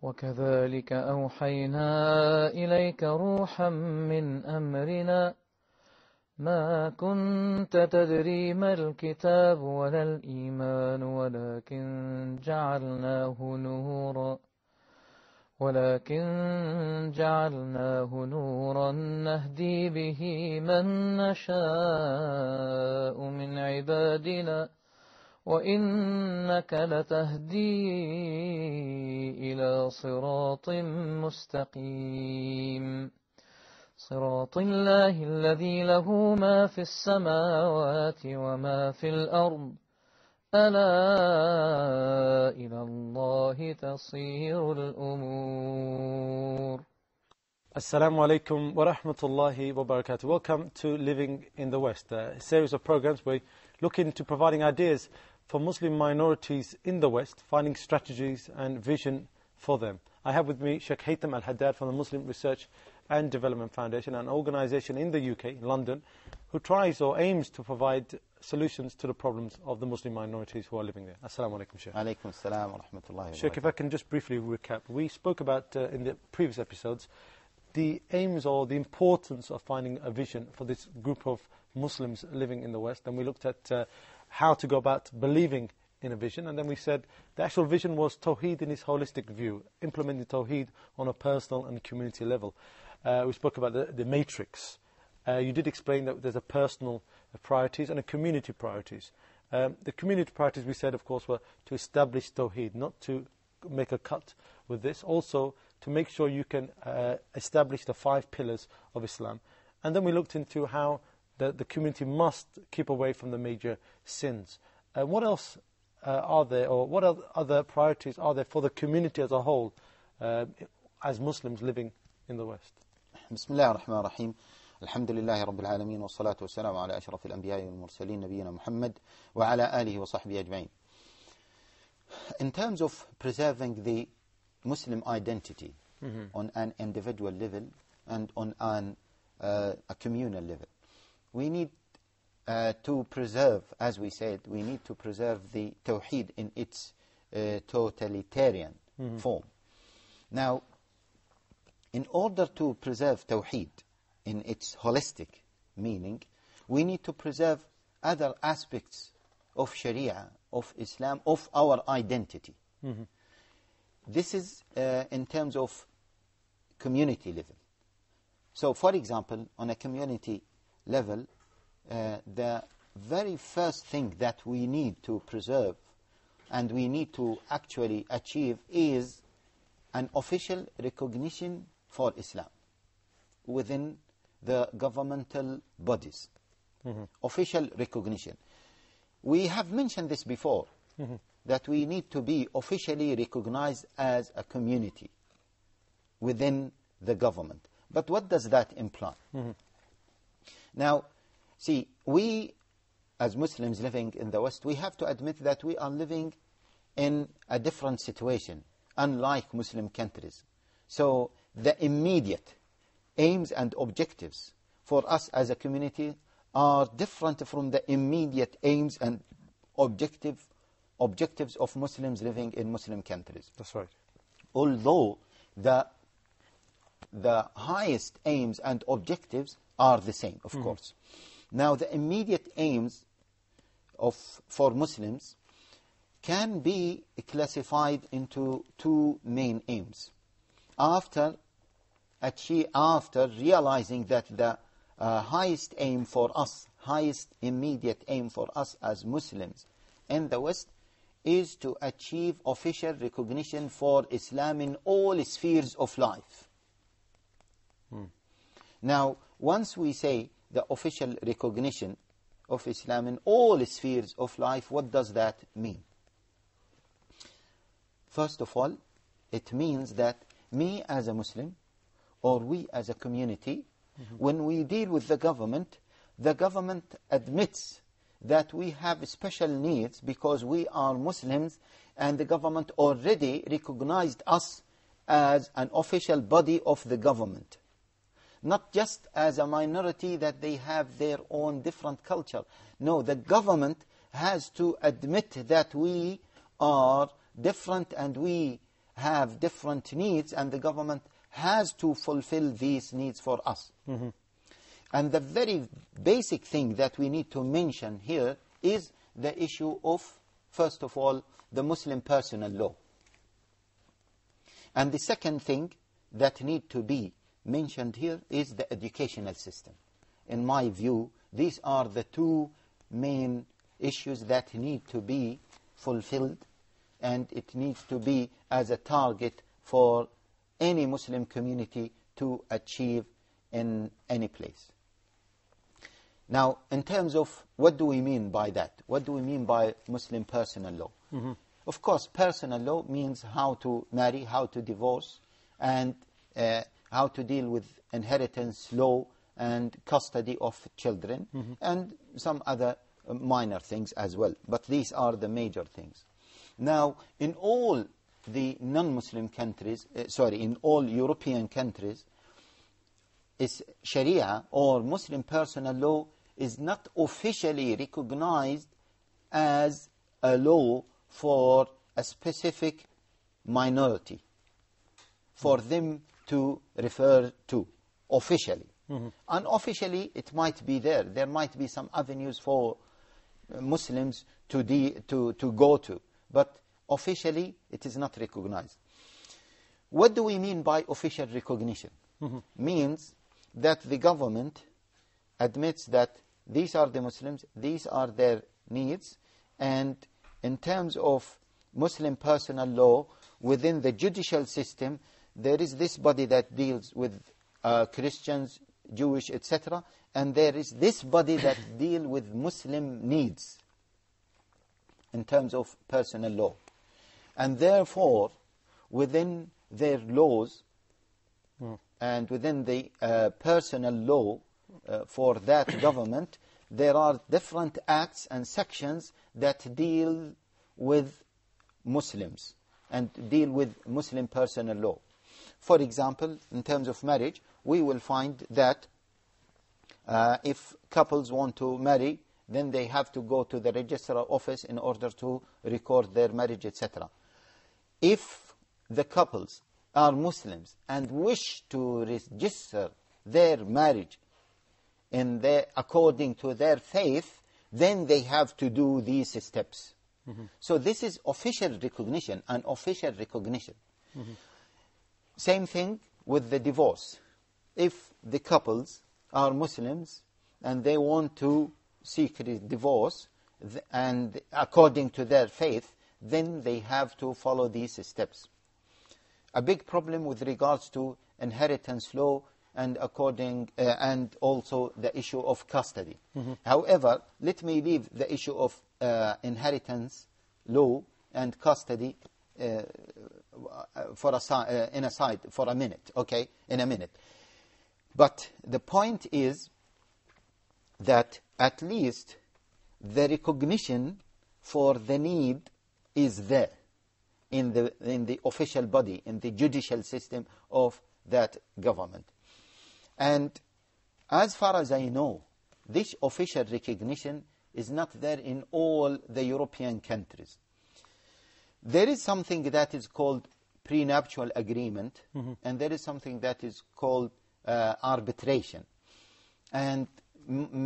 وكذلك أوحينا إليك روحا من أمرنا ما كنت تدري ما الكتاب ولا الإيمان ولكن جعلناه نورا نهدي به من نشاء من عبادنا وإنك لتهدي إلى صراط مستقيم صراط الله الذي له ما في السماوات وما في الأرض ألا إلى الله تصير الأمور. Assalamu alaikum wa rahmatullahi wa barakatuh. Welcome to Living in the West, a series of programs where we look into providing ideas for Muslim minorities in the West, finding strategies and vision for them. I have with me Shaikh Haitham Al-Haddad from the Muslim Research and Development Foundation, an organization in the UK, in London, who tries or aims to provide solutions to the problems of the Muslim minorities who are living there. Assalamu alaikum, Shaykh. Alaikum assalam wa rahmatullahi wa barakatuh. Shaykh, if I can just briefly recap. We spoke about, in the previous episodes, the aims or the importance of finding a vision for this group of Muslims living in the West, and we looked at how to go about believing in a vision, and then we said the actual vision was Tawheed in its holistic view, implementing Tawheed on a personal and community level. We spoke about the matrix. You did explain that there's a personal priorities and a community priorities. The community priorities, we said, of course, were to establish Tawheed, not to make a cut with this. Also, to make sure you can establish the 5 pillars of Islam. And then we looked into how the community must keep away from the major sins. What else are there, or what other priorities are there for the community as a whole, as Muslims living in the West? Bismillah ar-Rahman ar-Rahim. Alhamdulillahi Rabbil Alameen, wa salatu wa salam ala ashraf al-anbiya wal mursaleen, nabiyina Muhammad wa ala alihi wa sahbihi ajma'in. In terms of preserving the Muslim identity on an individual level and on a communal level, we need to preserve, as we said, we need to preserve the Tawheed in its totalitarian form. Now, in order to preserve Tawheed in its holistic meaning, we need to preserve other aspects of Sharia, of Islam, of our identity. This is in terms of community level. So, for example, on a community level, the very first thing that we need to preserve and we need to actually achieve is an official recognition for Islam within the governmental bodies. Official recognition. We have mentioned this before, that we need to be officially recognized as a community within the government. But what does that imply? Now, see, we as Muslims living in the West, we have to admit that we are living in a different situation, unlike Muslim countries. So the immediate aims and objectives for us as a community are different from the immediate aims and objectives of Muslims living in Muslim countries. That's right. Although the highest aims and objectives are the same, of course. Now, the immediate aims for Muslims can be classified into 2 main aims. After realizing that the highest aim for us, highest immediate aim for us as Muslims in the West is to achieve official recognition for Islam in all spheres of life. Now, once we say the official recognition of Islam in all spheres of life, what does that mean? First of all, it means that me as a Muslim, or we as a community, when we deal with the government admits that we have special needs because we are Muslims, and the government already recognized us as an official body of the government. Not just as a minority that they have their own different culture. No, the government has to admit that we are different and we have different needs, and the government has to fulfill these needs for us. And the very basic thing that we need to mention here is the issue of, first of all, the Muslim personal law. And the second thing that need to be mentioned here is the educational system. In my view, these are the two main issues that need to be fulfilled, and it needs to be as a target for any Muslim community to achieve in any place. Now, in terms of what do we mean by that? What do we mean by Muslim personal law? Of course, personal law means how to marry, how to divorce, and how to deal with inheritance law and custody of children, and some other minor things as well. But these are the major things. Now, in all the non-Muslim countries, in all European countries, is Sharia or Muslim personal law is not officially recognized as a law for a specific minority, for them to refer to officially. Unofficially, it might be there. There might be some avenues for Muslims to go to, but officially it is not recognized. What do we mean by official recognition? Means that the government admits that these are the Muslims, these are their needs, and in terms of Muslim personal law, within the judicial system, there is this body that deals with Christians, Jewish, etc., and there is this body that deals with Muslim needs in terms of personal law. And therefore, within their laws and within the personal law for that government, there are different acts and sections that deal with Muslims and deal with Muslim personal law. For example, in terms of marriage, we will find that if couples want to marry, then they have to go to the registrar office in order to record their marriage, etc. If the couples are Muslims and wish to register their marriage according to their faith, then they have to do these steps. So this is official recognition, an official recognition. Same thing with the divorce. If the couples are Muslims and they want to seek divorce, and according to their faith, then they have to follow these steps. A big problem with regards to inheritance law and and also the issue of custody. However, let me leave the issue of inheritance law and custody for a minute, okay? In a minute. But the point is that at least the recognition for the need is there in the official body, in the judicial system of that government. And as far as I know, this official recognition is not there in all the European countries. There is something that is called prenuptial agreement, and there is something that is called arbitration. And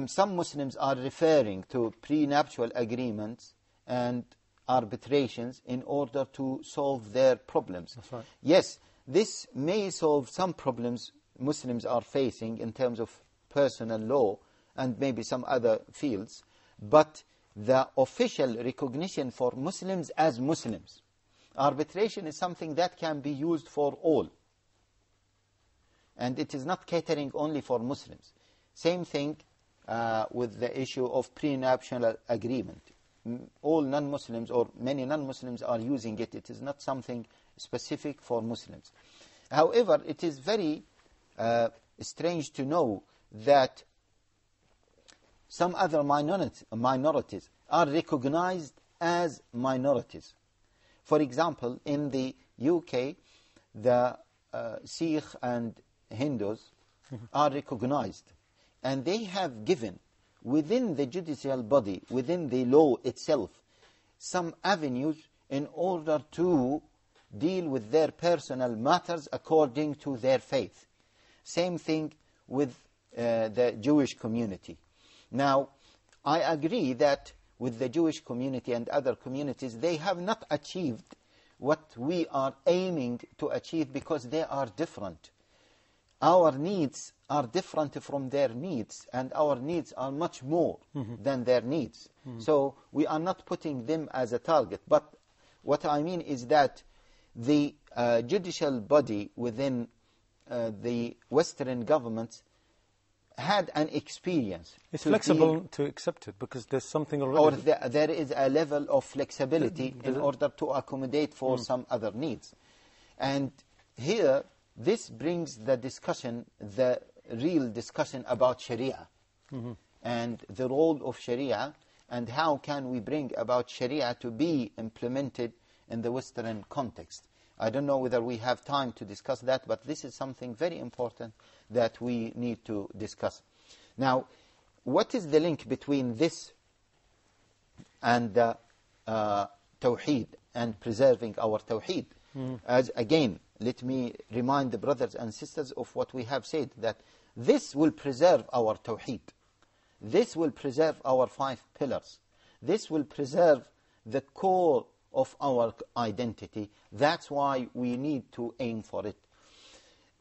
some Muslims are referring to prenuptial agreements and arbitrations in order to solve their problems. That's right. Yes, this may solve some problems Muslims are facing in terms of personal law and maybe some other fields, but the official recognition for Muslims as Muslims, arbitration is something that can be used for all. And it is not catering only for Muslims. Same thing with the issue of prenuptial agreement. All non-Muslims or many non-Muslims are using it. It is not something specific for Muslims. However, it is very strange to know that some other minorities are recognized as minorities. For example, in the UK, the Sikh and Hindus are recognized, and they have given within the judicial body, within the law itself, some avenues in order to deal with their personal matters according to their faith. Same thing with the Jewish community. Now, I agree that with the Jewish community and other communities, they have not achieved what we are aiming to achieve because they are different. Our needs are different from their needs, and our needs are much more than their needs. So we are not putting them as a target. But what I mean is that the judicial body within the Western governments had an experience. It's flexible to accept it because there's something already. Or there is a level of flexibility in order to accommodate for some other needs. And here, this brings the discussion, the real discussion about Sharia and the role of Sharia and how can we bring about Sharia to be implemented in the Western context. I don't know whether we have time to discuss that, but this is something very important that we need to discuss. Now, what is the link between this and Tawheed and preserving our Tawheed? As again, let me remind the brothers and sisters of what we have said, that this will preserve our Tawheed. This will preserve our 5 pillars. This will preserve the core of our identity. That's why we need to aim for it.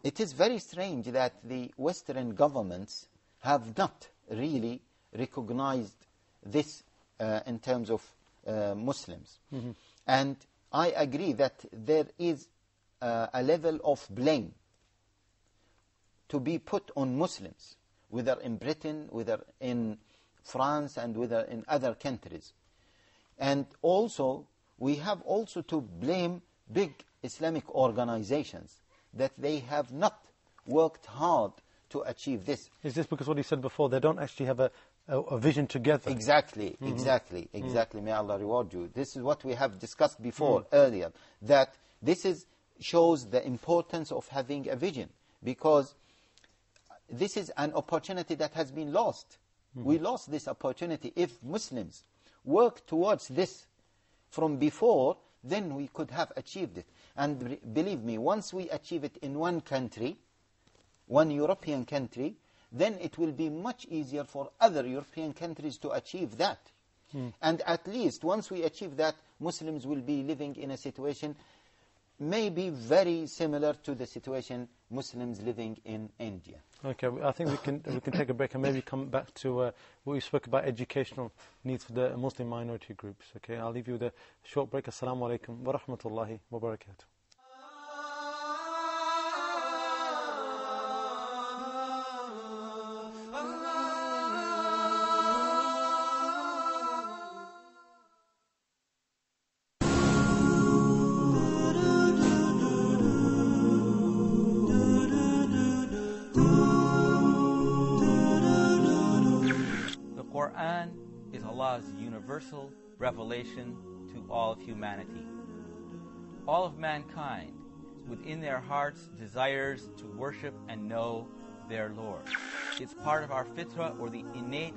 It is very strange that the Western governments have not really recognized this in terms of Muslims. And I agree that there is a level of blame to be put on Muslims, whether in Britain, whether in France, and whether in other countries. And also, we have also to blame big Islamic organizations that they have not worked hard to achieve this. Is this because what you said before, they don't actually have a vision together? Exactly. May Allah reward you. This is what we have discussed before, earlier, that this shows the importance of having a vision, because this is an opportunity that has been lost. We lost this opportunity. If Muslims work towards this from before, then we could have achieved it. And believe me, once we achieve it in one country, one European country, then it will be much easier for other European countries to achieve that. And at least once we achieve that, Muslims will be living in a situation maybe very similar to the situation Muslims living in India. Okay, I think we can take a break and maybe come back to what we spoke about, educational needs for the Muslim minority groups. Okay, I'll leave you with a short break. Assalamu alaikum wa rahmatullahi wa barakatuh. Universal revelation to all of humanity. All of mankind, within their hearts, desires to worship and know their Lord. It's part of our fitrah, or the innate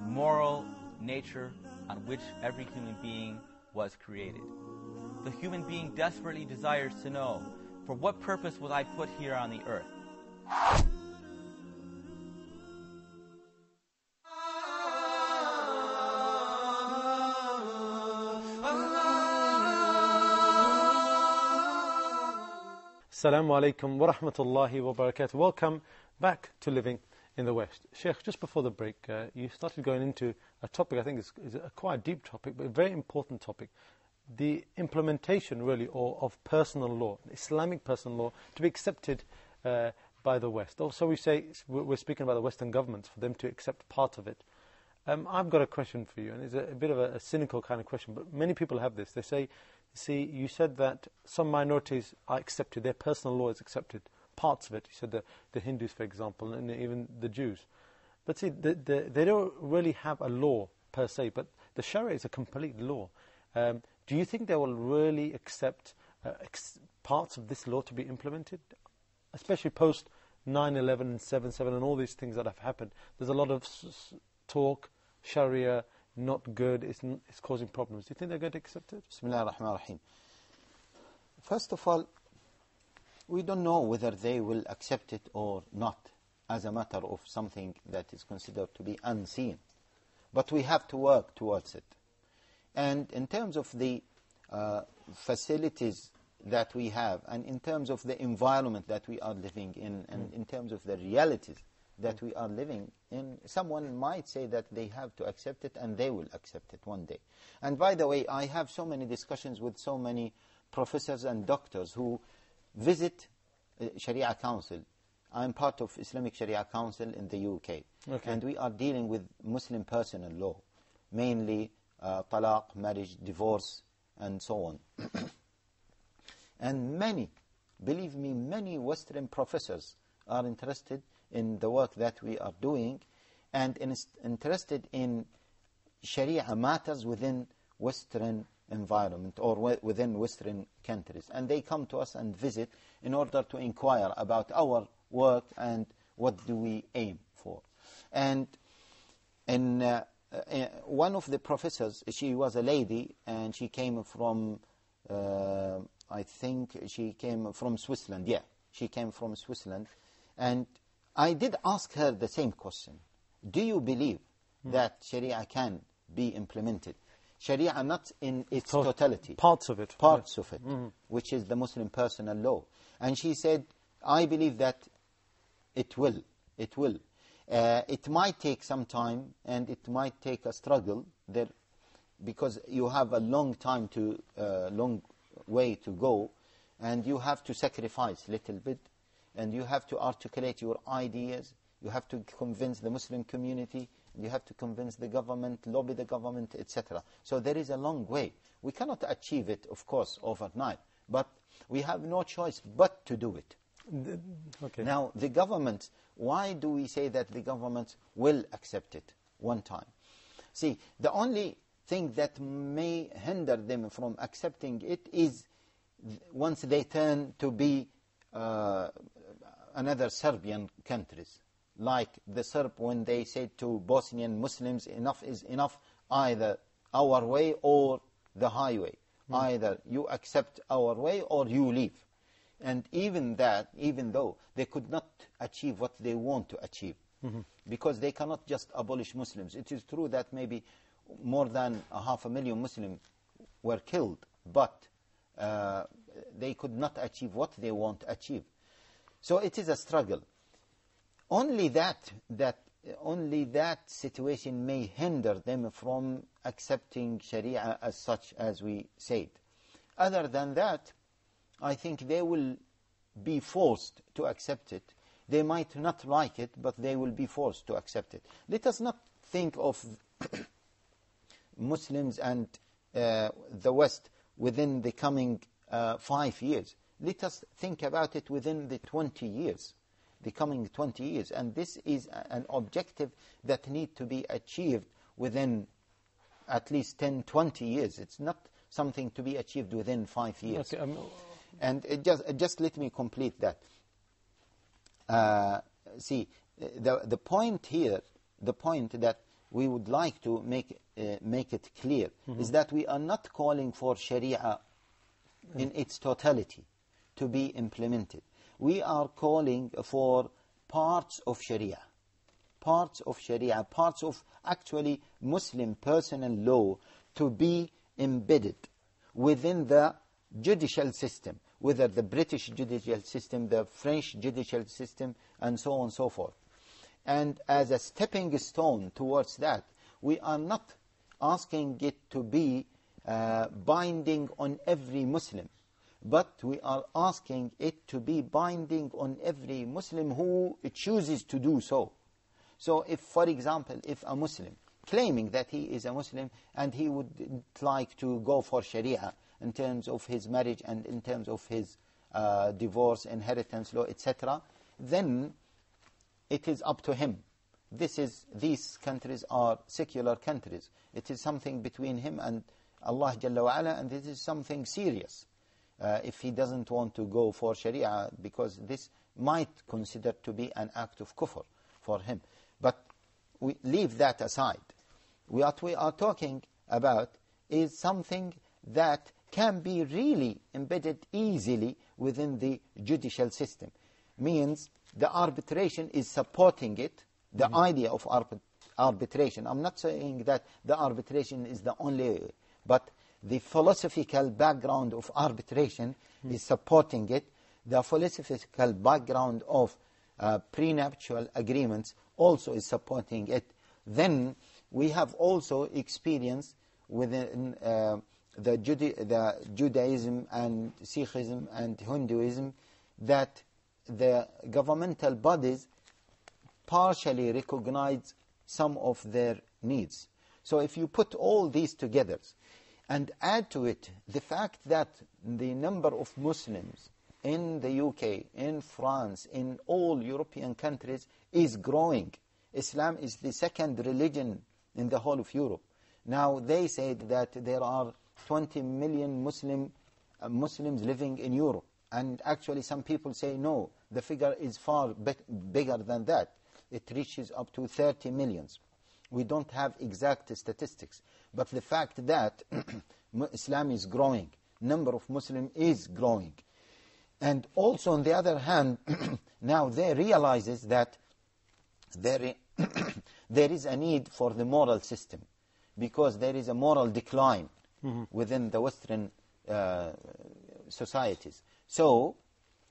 moral nature on which every human being was created. The human being desperately desires to know, for what purpose was I put here on the earth? Assalamu alaikum wa rahmatullahi wa barakatuh. Welcome back to Living in the West. Sheikh, just before the break, you started going into a topic I think is a quite deep topic, but a very important topic. The implementation, really, of personal law, Islamic personal law, to be accepted by the West. Also, we're speaking about the Western governments, for them to accept part of it. I've got a question for you, and it's a bit of a cynical kind of question, but many people have this. They say, see, you said that some minorities are accepted, their personal law is accepted, parts of it. You said the Hindus, for example, and even the Jews. But see, they don't really have a law per se, but the Sharia is a complete law. Do you think they will really accept parts of this law to be implemented? Especially post 9/11 and 7/7 and all these things that have happened. There's a lot of talk, Sharia, not good, it's causing problems. Do you think they're going to accept it? Bismillah ar-Rahman ar-Rahim. First of all, we don't know whether they will accept it or not as a matter of something that is considered to be unseen. But we have to work towards it. And in terms of the facilities that we have, and in terms of the environment that we are living in, and in terms of the realities that we are living in, someone might say that they have to accept it, and they will accept it one day. And by the way, I have so many discussions with so many professors and doctors who visit Sharia Council. I'm part of Islamic Sharia Council in the UK. Okay. And we are dealing with Muslim personal law, mainly talaq, marriage, divorce, and so on. And many, believe me, many Western professors are interested in the work that we are doing, and interested in Sharia matters within Western environment or within Western countries. And they come to us and visit in order to inquire about our work and what do we aim for. And one of the professors, she was a lady, and she came from, I think she came from Switzerland. Yeah, she came from Switzerland. And I did ask her the same question. Do you believe that Sharia can be implemented? Sharia not in its totality. Parts of it. Parts of it, which is the Muslim personal law. And she said, I believe that it will. It will. It might take some time, and it might take a struggle there, because you have a long way to go, and you have to sacrifice a little bit, and you have to articulate your ideas, you have to convince the Muslim community, and you have to convince the government, lobby the government, etc. So there is a long way. We cannot achieve it, of course, overnight, but we have no choice but to do it. Okay. Now, the government, why do we say that the government will accept it one time? See, the only thing that may hinder them from accepting it is once they turn to be another Serbian countries, like the Serb when they said to Bosnian Muslims, enough is enough, either our way or the highway. Either you accept our way or you leave. And even that, even though they could not achieve what they want to achieve, because they cannot just abolish Muslims. It is true that maybe more than 500,000 Muslims were killed, but they could not achieve what they want to achieve. So it is a struggle. Only that situation may hinder them from accepting Sharia as such, as we said. Other than that, I think they will be forced to accept it. They might not like it, but they will be forced to accept it. Let us not think of Muslims and the West within the coming 5 years. Let us think about it within the 20 years, the coming 20 years. And this is an objective that needs to be achieved within at least 10, 20 years. It's not something to be achieved within 5 years. Okay, and just let me complete that. See, the point here, the point that we would like to make it clear is that we are not calling for Sharia in its totality to be implemented. We are calling for parts of Sharia, parts of actually Muslim personal law to be embedded within the judicial system, whether the British judicial system, the French judicial system, and so on and so forth. And as a stepping stone towards that, we are not asking it to be binding on every Muslim, but we are asking it to be binding on every Muslim who chooses to do so. So if, for example, if a Muslim claiming that he is a Muslim and he would like to go for Sharia in terms of his marriage and in terms of his divorce, inheritance law, etc., then it is up to him. These countries are secular countries. It is something between him and Allah Jalla wa Ala, and this is something serious. If he doesn't want to go for Sharia, because this might consider to be an act of kufr for him. But we leave that aside. What we are talking about is something that can be really embedded easily within the judicial system. Means the arbitration is supporting it, the idea of arbitration. I'm not saying that the arbitration is the only, but the philosophical background of arbitration is supporting it. The philosophical background of prenuptial agreements also is supporting it. Then we have also experienced within the Judaism and Sikhism and Hinduism that the governmental bodies partially recognize some of their needs. So if you put all these together and add to it the fact that the number of Muslims in the UK, in France, in all European countries is growing. Islam is the second religion in the whole of Europe. Now they said that there are 20 million Muslims living in Europe. And actually some people say no, the figure is far bigger than that. It reaches up to 30 millions. We don't have exact statistics. But the fact that Islam is growing, number of Muslims is growing. And also on the other hand, now they realizes that there is a need for the moral system, because there is a moral decline within the Western societies. So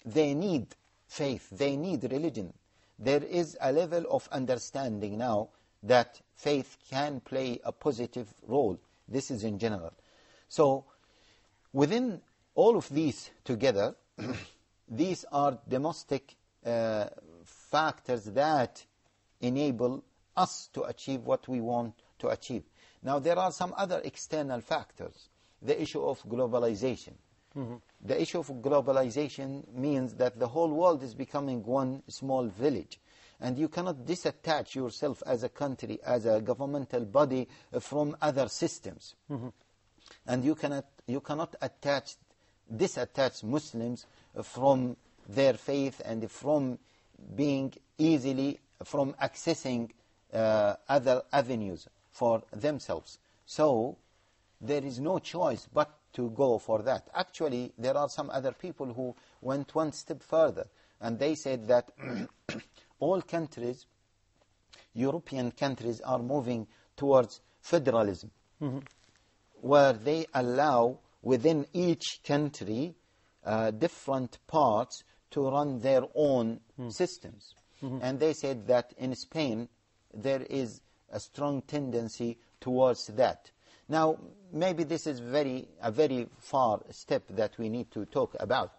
they need faith, they need religion. There is a level of understanding now that faith can play a positive role. This is in general. So within all of these together, these are domestic factors that enable us to achieve what we want to achieve. Now there are some other external factors. The issue of globalization. The issue of globalization means that the whole world is becoming one small village. And you cannot disattach yourself as a country, as a governmental body from other systems. And you cannot disattach Muslims from their faith and from being easily, from accessing other avenues for themselves. So there is no choice but to go for that. Actually, there are some other people who went one step further, and they said that all countries, European countries, are moving towards federalism, where they allow within each country different parts to run their own systems. And they said that in Spain there is a strong tendency towards that. Now, maybe this is a very far step that we need to talk about.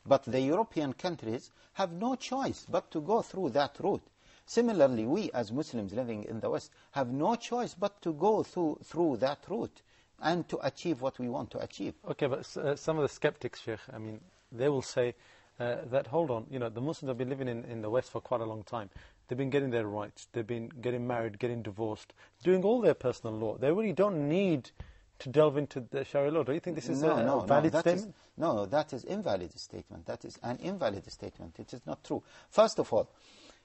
But the European countries have no choice but to go through that route. Similarly, we as Muslims living in the West have no choice but to go through that route and to achieve what we want to achieve. Okay, but some of the skeptics, Shaykh, I mean, they will say that, hold on, the Muslims have been living in the West for quite a long time. They've been getting their rights. They've been getting married, getting divorced, doing all their personal law. They really don't need to delve into the Sharia law. Do you think this is a valid statement? No, that is invalid statement. That is an invalid statement. It is not true. First of all,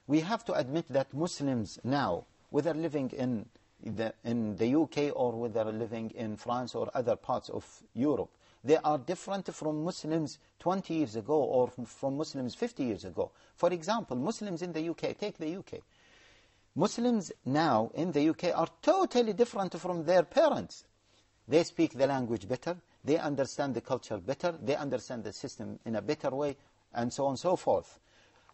we have to admit that Muslims now, whether living in the UK or whether living in France or other parts of Europe, they are different from Muslims 20 years ago or from Muslims 50 years ago. For example, Muslims in the UK, take the UK. Muslims now in the UK are totally different from their parents. They speak the language better, they understand the culture better, they understand the system in a better way, and so on and so forth.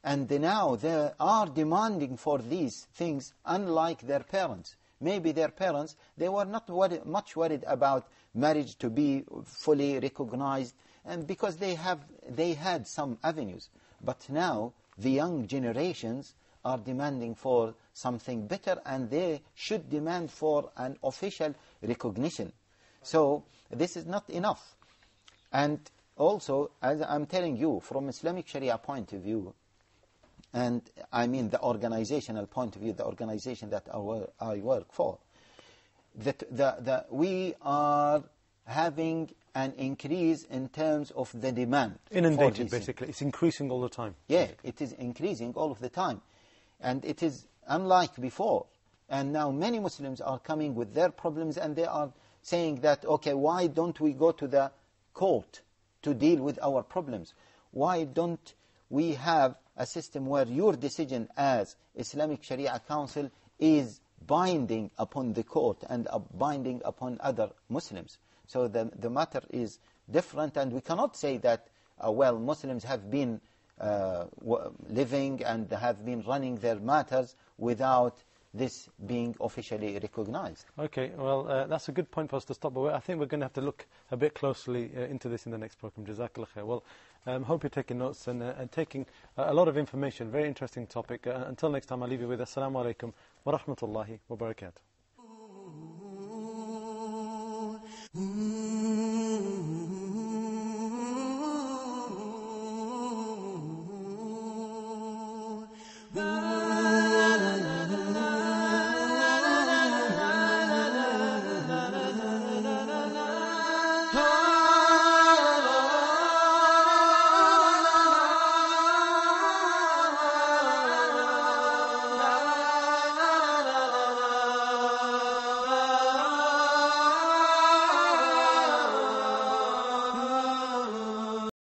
And now they are demanding for these things unlike their parents. Maybe their parents, they were not much worried about marriage to be fully recognized, and because they had some avenues. But now the young generations are demanding for something better, and they should demand for an official recognition. So this is not enough. And also, as I'm telling you, from Islamic Sharia point of view, and I mean the organizational point of view, the organization that I work for, that we are having an increase in terms of the demand. Inundated, basically. It's increasing all the time. Yeah, it is increasing all of the time. And it is unlike before. And now many Muslims are coming with their problems, and they are saying that, okay, why don't we go to the court to deal with our problems? Why don't we have a system where your decision as Islamic Sharia Council is binding upon the court and binding upon other Muslims? So the matter is different, and we cannot say that, well, Muslims have been living and have been running their matters without this being officially recognized. Okay, well, that's a good point for us to stop, but I think we're going to have to look a bit closely into this in the next program. Jazakallah khair. Well, hope you're taking notes and taking a lot of information. Very interesting topic. Until next time, I'll leave you with Assalamu alaikum wa rahmatullahi wa barakatuh.